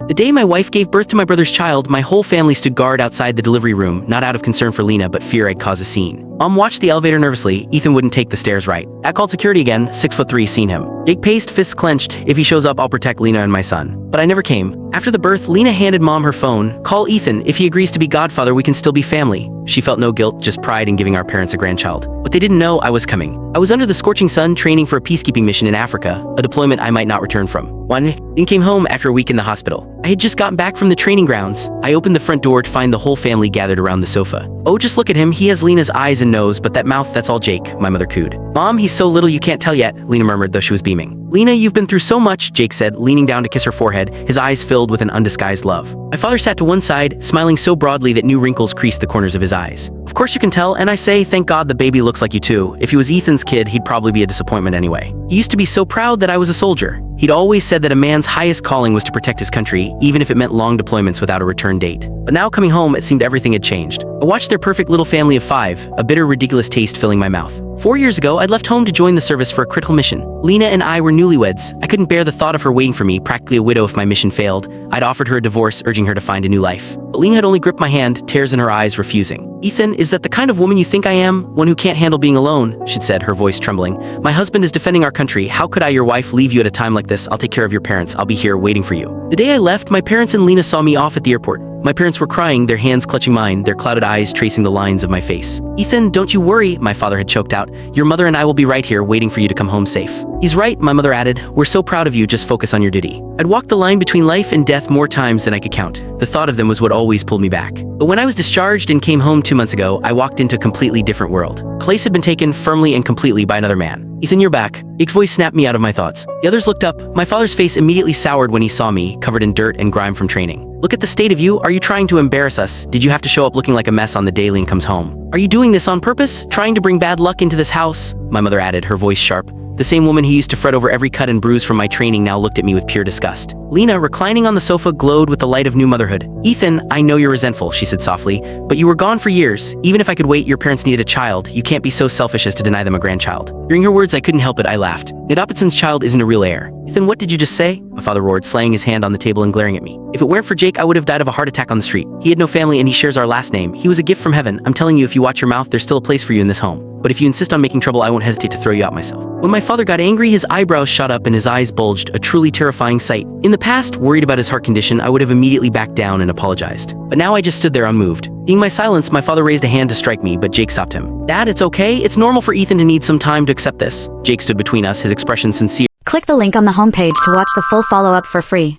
The day my wife gave birth to my brother's child, my whole family stood guard outside the delivery room, not out of concern for Lena, but fear I'd cause a scene. Mom watched the elevator nervously. Ethan wouldn't take the stairs right. I called security again, 6'3", seen him. Jake paced, fists clenched. If he shows up, I'll protect Lena and my son. But I never came. After the birth, Lena handed Mom her phone. Call Ethan. If he agrees to be godfather, we can still be family. She felt no guilt, just pride in giving our parents a grandchild. But they didn't know I was coming. I was under the scorching sun training for a peacekeeping mission in Africa, a deployment I might not return from. Then came home after a week in the hospital. I had just gotten back from the training grounds. I opened the front door to find the whole family gathered around the sofa. Oh, just look at him. He has Lena's eyes and nose, but that mouth, that's all Jake, my mother cooed. Mom, he's so little you can't tell yet, Lena murmured, though she was beaming. Lena, you've been through so much, Jake said, leaning down to kiss her forehead, his eyes filled with an undisguised love. My father sat to one side, smiling so broadly that new wrinkles creased the corners of his eyes. Of course you can tell, and I say, thank God the baby looks like you too. If he was Ethan's kid, he'd probably be a disappointment anyway. He used to be so proud that I was a soldier. He'd always said that a man's highest calling was to protect his country, even if it meant long deployments without a return date. But now coming home, it seemed everything had changed. I watched their perfect little family of 5, a bitter, ridiculous taste filling my mouth. 4 years ago, I'd left home to join the service for a critical mission. Lena and I were newlyweds. I couldn't bear the thought of her waiting for me, practically a widow if my mission failed. I'd offered her a divorce, urging her to find a new life. But Lena had only gripped my hand, tears in her eyes, refusing. Ethan, is that the kind of woman you think I am? One who can't handle being alone, she'd said, her voice trembling. My husband is defending our country. How could I, your wife, leave you at a time like this? I'll take care of your parents. I'll be here waiting for you. The day I left, my parents and Lena saw me off at the airport. My parents were crying, their hands clutching mine, their clouded eyes tracing the lines of my face. Ethan, don't you worry, my father had choked out. Your mother and I will be right here waiting for you to come home safe. He's right, my mother added. We're so proud of you, just focus on your duty. I'd walked the line between life and death more times than I could count. The thought of them was what always pulled me back. But when I was discharged and came home 2 months ago, I walked into a completely different world. Place had been taken firmly and completely by another man. Ethan, you're back. Jake's voice snapped me out of my thoughts. The others looked up. My father's face immediately soured when he saw me, covered in dirt and grime from training. Look at the state of you. Are you trying to embarrass us? Did you have to show up looking like a mess on the day Lean comes home? Are you doing this on purpose? Trying to bring bad luck into this house? My mother added, her voice sharp. The same woman who used to fret over every cut and bruise from my training now looked at me with pure disgust. Lena, reclining on the sofa, glowed with the light of new motherhood. Ethan, I know you're resentful, she said softly, but you were gone for years. Even if I could wait, your parents needed a child. You can't be so selfish as to deny them a grandchild. Hearing her words, I couldn't help it. I laughed. Ned Oppinson's child isn't a real heir. Ethan, what did you just say? My father roared, slaying his hand on the table and glaring at me. If it weren't for Jake, I would have died of a heart attack on the street. He had no family and he shares our last name. He was a gift from heaven. I'm telling you, if you watch your mouth, there's still a place for you in this home. But if you insist on making trouble, I won't hesitate to throw you out myself. When my father got angry, his eyebrows shot up and his eyes bulged, a truly terrifying sight. In the past, worried about his heart condition, I would have immediately backed down and apologized. But now I just stood there unmoved. Seeing my silence, my father raised a hand to strike me, but Jake stopped him. Dad, it's okay. It's normal for Ethan to need some time to accept this. Jake stood between us, his expression sincere. Click the link on the homepage to watch the full follow-up for free.